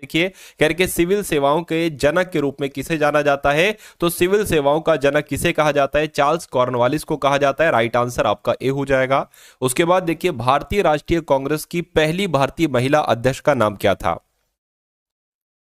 देखिए करके सिविल सेवाओं के जनक के रूप में किसे जाना जाता है, तो सिविल सेवाओं का जनक किसे कहा जाता है, चार्ल्स कॉर्नवालिस को कहा जाता है। राइट आंसर आपका ए हो जाएगा। उसके बाद देखिए भारतीय राष्ट्रीय कांग्रेस की पहली भारतीय महिला अध्यक्ष का नाम क्या था,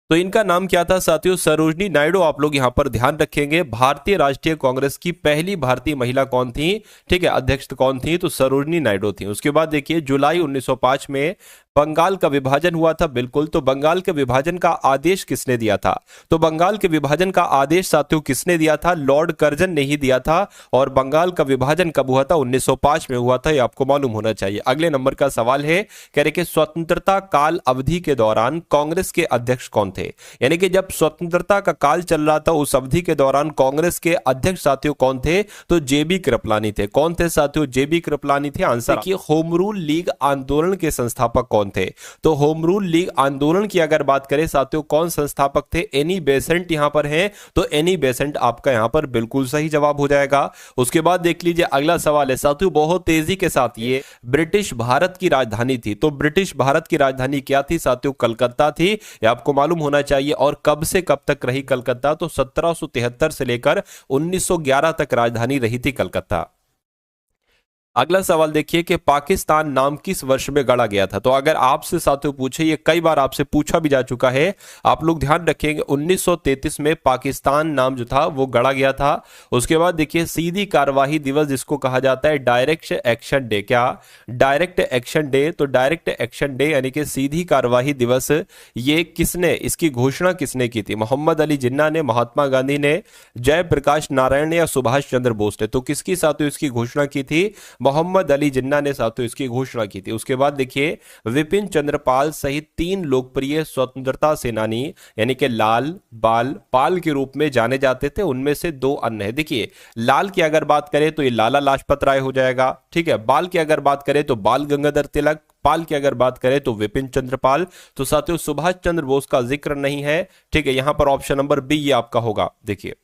तो इनका नाम क्या था साथियों, सरोजनी नायडू। आप लोग यहां पर ध्यान रखेंगे, भारतीय राष्ट्रीय कांग्रेस की पहली भारतीय महिला कौन थी, ठीक है, अध्यक्ष कौन थी, तो सरोजनी नायडू थी। उसके बाद देखिए जुलाई 1905 में बंगाल का विभाजन हुआ था, बिल्कुल। तो बंगाल के विभाजन का आदेश किसने दिया था, तो बंगाल के विभाजन का आदेश साथियों किसने दिया था, लॉर्ड कर्जन ने ही दिया था। और बंगाल का विभाजन कब हुआ था, 1905 में हुआ था, ये आपको मालूम होना चाहिए। अगले नंबर का सवाल है, कह रहे कि स्वतंत्रता काल अवधि के दौरान कांग्रेस के अध्यक्ष कौन थे, यानी कि जब स्वतंत्रता का काल चल रहा था उस अवधि के दौरान कांग्रेस के अध्यक्ष साथियों कौन थे, तो जेबी कृपलानी थे। कौन थे साथियों, जेबी कृपलानी थे। आंसर देखिए होम रूल लीग आंदोलन के संस्थापक कौन थे, तो होम रूल लीग आंदोलन की अगर बात करें साथियों कौन संस्थापक थे, एनी बेसेंट यहां पर है, तो एनी बेसेंट आपका यहां पर बिल्कुल सही जवाब हो जाएगा। उसके बाद देख लीजिए अगला सवाल है साथियों बहुत तेजी के साथ, ये ब्रिटिश भारत की राजधानी थी, तो ब्रिटिश भारत की राजधानी क्या थी साथियों, कलकत्ता थी, ये आपको मालूम होना चाहिए। और कब से कब तक रही कलकत्ता, तो 1773 से लेकर 1911 तक राजधानी रही थी कलकत्ता। अगला सवाल देखिए कि पाकिस्तान नाम किस वर्ष में गढ़ा गया था, तो अगर आपसे साथियों पूछे, ये कई बार आपसे पूछा भी जा चुका है, आप लोग ध्यान रखेंगे 1933 में पाकिस्तान नाम जो था वो गढ़ा गया था। उसके बाद देखिए सीधी कार्यवाही दिवस जिसको कहा जाता है डायरेक्ट एक्शन डे, क्या डायरेक्ट एक्शन डे, तो डायरेक्ट एक्शन डे यानी कि सीधी कार्यवाही दिवस, ये किसने, इसकी घोषणा किसने की थी, मोहम्मद अली जिन्ना ने, महात्मा गांधी ने, जयप्रकाश नारायण ने या सुभाष चंद्र बोस ने, तो किसकी साथियों इसकी घोषणा की थी, मोहम्मद अली जिन्ना ने साथियों इसकी घोषणा की थी। उसके बाद देखिए विपिन चंद्र पाल सहित 3 लोकप्रिय स्वतंत्रता सेनानी यानी कि लाल, बाल, पाल के रूप में जाने जाते थे, उनमें से 2 अन्य है। देखिए लाल की अगर बात करें तो ये लाला लाजपत राय हो जाएगा, ठीक है। बाल की अगर बात करें तो बाल गंगाधर तिलक, पाल की अगर बात करें तो विपिन चंद्र पाल। तो साथियों सुभाष चंद्र बोस का जिक्र नहीं है, ठीक है। यहां पर ऑप्शन नंबर बी ये आपका होगा। देखिए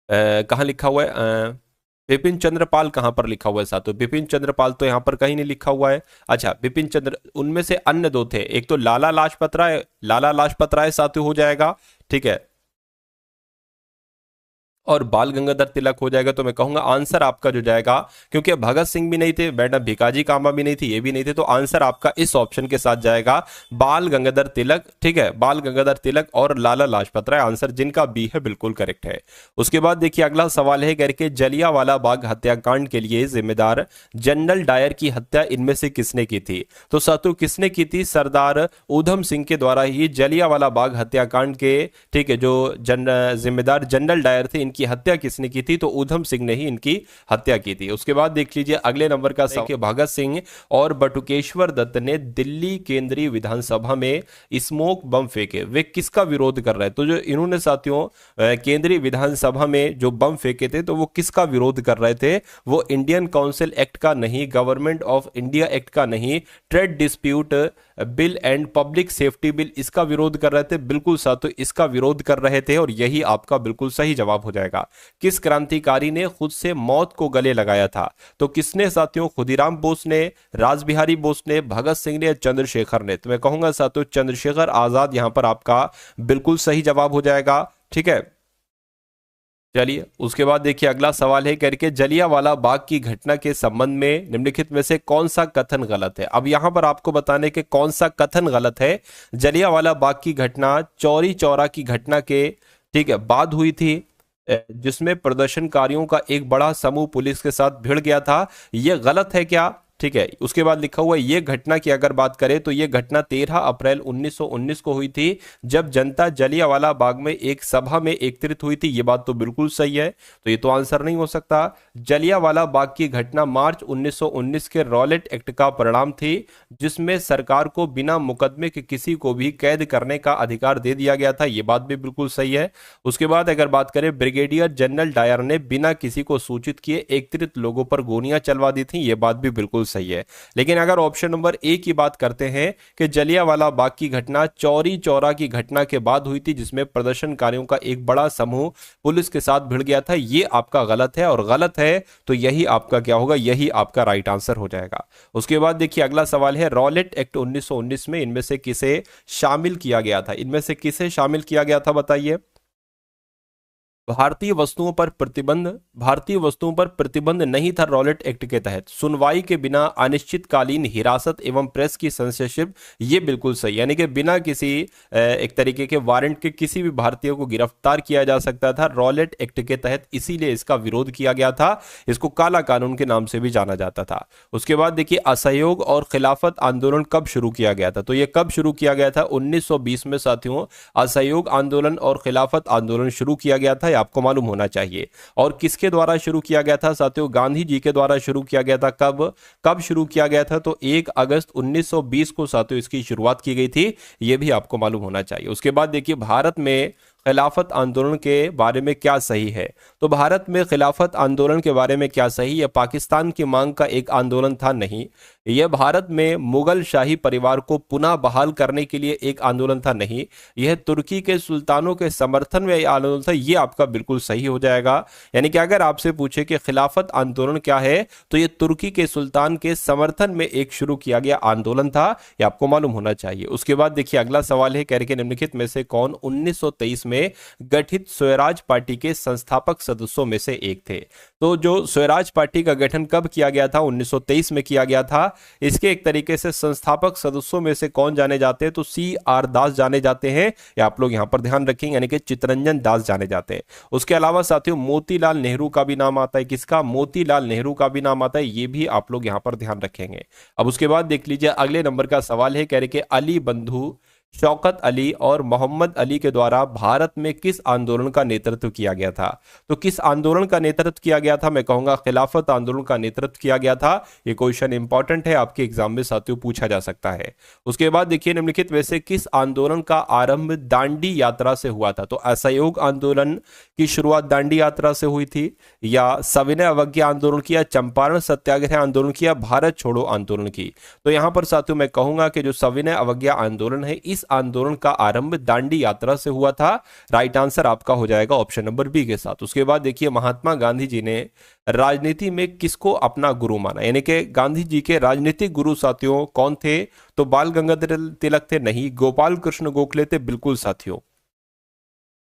कहां लिखा हुआ है, बिपिन चंद्र पाल कहां पर लिखा हुआ है साथियों, बिपिन चंद्र पाल तो यहां पर कहीं नहीं लिखा हुआ है। अच्छा बिपिन चंद्र, उनमें से अन्य 2 थे, एक तो लाला लाजपत राय, लाला लाजपत राय साथियों हो जाएगा, ठीक है, और बाल गंगाधर तिलक हो जाएगा। तो मैं कहूंगा आंसर आपका जो जाएगा, क्योंकि भगत सिंह भी नहीं थे, मैडम भिकाजी कामा भी नहीं थी, ये भी नहीं थे, तो आंसर आपका इस ऑप्शन के साथ जाएगा बाल गंगाधर तिलक, ठीक है, बाल गंगाधर तिलक और लाला लाजपत राय, आंसर जिनका बी है बिल्कुल करेक्ट है। उसके बाद देखिए अगला सवाल है करके जलियांवाला बाग हत्याकांड के लिए जिम्मेदार जनरल डायर की हत्या इनमें से किसने की थी, तो साथियों किसने की थी, सरदार ऊधम सिंह के द्वारा ही जलियांवाला बाग हत्याकांड के, ठीक है, जो जिम्मेदार जनरल डायर थे इनकी हत्या किसने की थी, तो ऊधम सिंह ने ही इनकी हत्या की थी। उसके बाद देख लीजिए अगले नंबर का सवाल, भगत सिंह और बटुकेश्वर दत्त ने दिल्ली केंद्रीय विधानसभा में स्मोक बम फेंके, वे किसका विरोध कर रहे हैं, तो जो इन्होंने साथियों केंद्रीय विधानसभा में जो बम फेंके थे तो वो किसका विरोध कर रहे थे, वो इंडियन काउंसिल एक्ट का नहीं, गवर्नमेंट ऑफ इंडिया एक्ट का नहीं, trade dispute bill and public safety bill, इसका विरोध कर रहे थे। बिल्कुल साथियों इसका विरोध कर रहे थे और यही आपका बिल्कुल सही जवाब हो जाएगा। किस क्रांतिकारी ने खुद से मौत को गले लगाया था, तो किसने साथियों, खुदीराम बोस ने, रासबिहारी बोस ने, भगत सिंह ने, चंद्रशेखर ने, तो मैं कहूंगा साथियों चंद्रशेखर आजाद यहां पर आपका बिल्कुल सही जवाब हो जाएगा, ठीक है। चलिए उसके बाद देखिए अगला सवाल है करके जलियांवाला बाग की घटना के संबंध में निम्नलिखित में से कौन सा कथन गलत है। अब यहां पर आपको बताने के कौन सा कथन गलत है। जलियांवाला बाग की घटना चौरी चौरा की घटना के, ठीक है, बाद हुई थी, जिसमें प्रदर्शनकारियों का एक बड़ा समूह पुलिस के साथ भिड़ गया था, यह गलत है क्या, ठीक है। उसके बाद लिखा हुआ ये घटना की अगर बात करें तो ये घटना 13 अप्रैल 1919 को हुई थी, जब जनता जलियांवाला बाग में एक सभा में एकत्रित हुई थी, ये बात तो बिल्कुल सही है, तो ये तो आंसर नहीं हो सकता। जलियांवाला बाग की घटना मार्च 1919 के रॉलेट एक्ट का परिणाम थी, जिसमें सरकार को बिना मुकदमे के किसी को भी कैद करने का अधिकार दे दिया गया था, ये बात भी बिल्कुल सही है। उसके बाद अगर बात करें ब्रिगेडियर जनरल डायर ने बिना किसी को सूचित किए एकत्रित लोगों पर गोलियां चलवा दी थी, ये बात भी बिल्कुल सही है। लेकिन अगर ऑप्शन नंबर ए की बात करते हैं कि जलियांवाला बाग की घटना चौरी चौरा की घटना के बाद हुई थी, जिसमें प्रदर्शनकारियों का एक बड़ा समूह पुलिस के साथ भिड़ गया था, ये आपका गलत है, और गलत है तो यही आपका क्या होगा, यही आपका राइट आंसर हो जाएगा। उसके बाद देखिए अगला सवाल है, रॉलेट एक्ट 1919 में इनमें से किसे शामिल किया गया था? इनमें से किसे शामिल किया गया था बताइए। भारतीय वस्तुओं पर प्रतिबंध नहीं था रॉलेट एक्ट के तहत। सुनवाई के बिना अनिश्चितकालीन हिरासत एवं प्रेस की सेंसरशिप, ये बिल्कुल सही, यानी कि बिना किसी एक तरीके के वारंट के किसी भी भारतीय को गिरफ्तार किया जा सकता था रॉलेट एक्ट के तहत, इसीलिए इसका विरोध किया गया था। इसको काला कानून के नाम से भी जाना जाता था। उसके बाद देखिए असहयोग और खिलाफत आंदोलन कब शुरू किया गया था? तो ये कब शुरू किया गया था? 1920 में साथियों असहयोग आंदोलन और खिलाफत आंदोलन शुरू किया गया था, आपको मालूम होना चाहिए। और किसके द्वारा शुरू किया गया था साथियों? गांधी जी के द्वारा शुरू किया गया था। कब कब शुरू किया गया था? तो 1 अगस्त 1920 को साथियों इसकी शुरुआत की गई थी, यह भी आपको मालूम होना चाहिए। उसके बाद देखिए भारत में खिलाफत आंदोलन के बारे में क्या सही है? तो भारत में खिलाफत आंदोलन के बारे में क्या सही? यह पाकिस्तान की मांग का एक आंदोलन था? नहीं। यह भारत में मुगल शाही परिवार को पुनः बहाल करने के लिए एक आंदोलन था? नहीं। यह तुर्की के सुल्तानों के समर्थन में यह आंदोलन था, यह आपका बिल्कुल सही हो जाएगा। यानी कि अगर आपसे पूछे कि खिलाफत आंदोलन क्या है, तो यह तुर्की के सुल्तान के समर्थन में एक शुरू किया गया आंदोलन था, यह आपको मालूम होना चाहिए। उसके बाद देखिए अगला सवाल है, कह रहे कि निम्नलिखित में से कौन 1923 में गठित स्वराज पार्टी के संस्थापक सदस्यों में से एक थे? तो जो स्वराज पार्टी का गठन कब किया गया था? 1923 में किया गया था। इसके एक तरीके से संस्थापक सदस्यों में से कौन जाने जाते हैं? तो CR दास जाने जाते हैं, या आप लोग यहां पर ध्यान रखेंगे, यानी कि चित्तरंजन दास जाने जाते हैं। उसके अलावा साथियों मोतीलाल नेहरू का भी नाम आता है। किसका? मोतीलाल नेहरू का भी नाम आता है, ये भी आप लोग यहां पर ध्यान रखेंगे। अब उसके बाद देख लीजिए अगले नंबर का सवाल है, कह रहे कि अली बंधु शौकत अली और मोहम्मद अली के द्वारा भारत में किस आंदोलन का नेतृत्व किया गया था? तो किस आंदोलन का नेतृत्व किया गया था? मैं कहूंगा खिलाफत आंदोलन का नेतृत्व किया गया था। यह क्वेश्चन इंपॉर्टेंट है, आपके एग्जाम में साथियों पूछा जा सकता है। उसके बाद देखिए निम्नलिखित में से किस आंदोलन का आरंभ दांडी यात्रा से हुआ था? तो असहयोग आंदोलन की शुरुआत दांडी यात्रा से हुई थी, या सविनय अवज्ञा आंदोलन की, या चंपारण सत्याग्रह आंदोलन की, या भारत छोड़ो आंदोलन की? तो यहां पर साथियों मैं कहूंगा कि जो सविनय अवज्ञा आंदोलन है, इस आंदोलन का आरंभ दांडी यात्रा से हुआ था। राइट आंसर आपका हो जाएगा ऑप्शन नंबर बी के साथ। उसके बाद देखिए महात्मा गांधी जी ने राजनीति में किसको अपना गुरु माना? यानी कि गांधी जी के राजनीतिक गुरु साथियों कौन थे? तो बाल गंगाधर तिलक थे? नहीं। गोपाल कृष्ण गोखले थे? बिल्कुल साथियों,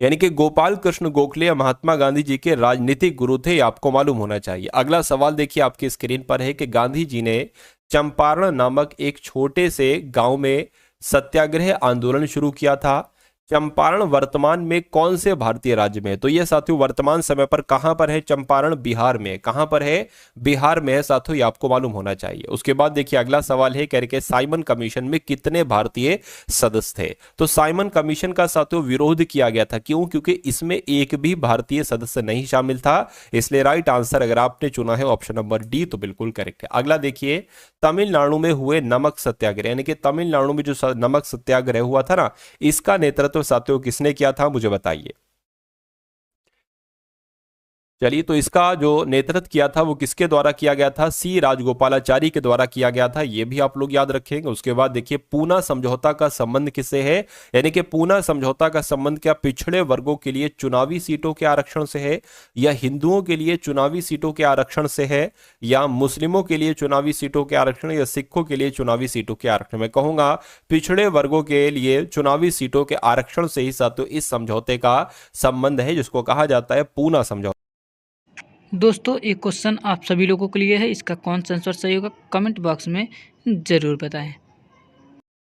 यानी कि गोपाल कृष्ण गोखले महात्मा गांधी जी के राजनीतिक गुरु थे, आपको मालूम होना चाहिए। अगला सवाल देखिए आपकी स्क्रीन पर है कि गांधी जी ने चंपारण नामक एक छोटे से गांव में सत्याग्रह आंदोलन शुरू किया था। चंपारण वर्तमान में कौन से भारतीय राज्य में है? तो यह साथियों वर्तमान समय पर कहां पर है? चंपारण बिहार में। कहां पर है? बिहार में है साथियों, ये आपको मालूम होना चाहिए। उसके बाद देखिए अगला सवाल है, कह रहे कि साइमन कमीशन में कितने भारतीय सदस्य थे? तो साइमन कमीशन का साथियों विरोध किया गया था। क्यों? क्योंकि इसमें एक भी भारतीय सदस्य नहीं शामिल था, इसलिए राइट आंसर अगर आपने चुना है ऑप्शन नंबर डी, तो बिल्कुल करेक्ट है। अगला देखिए तमिलनाडु में हुए नमक सत्याग्रह, यानी कि तमिलनाडु में जो नमक सत्याग्रह हुआ था ना, इसका नेतृत्व तो साथियों किसने किया था? मुझे बताइए। चलिए, तो इसका जो नेतृत्व किया था वो किसके द्वारा किया गया था? सी राजगोपालाचारी के द्वारा किया गया था, ये भी आप लोग याद रखेंगे। उसके बाद देखिए पूना समझौता का संबंध किससे है? यानी कि पूना समझौता का संबंध क्या पिछड़े वर्गों के लिए चुनावी सीटों के आरक्षण से है, या हिंदुओं के लिए चुनावी सीटों के आरक्षण से है, या मुस्लिमों के लिए चुनावी सीटों के आरक्षण, या सिखों के लिए चुनावी सीटों के आरक्षण? मैं कहूंगा पिछड़े वर्गों के लिए चुनावी सीटों के आरक्षण से ही साथियों इस समझौते का संबंध है, जिसको कहा जाता है पूना समझौता। दोस्तों एक क्वेश्चन आप सभी लोगों के लिए है, इसका कौन सा आंसर सही होगा कमेंट बॉक्स में ज़रूर बताएं।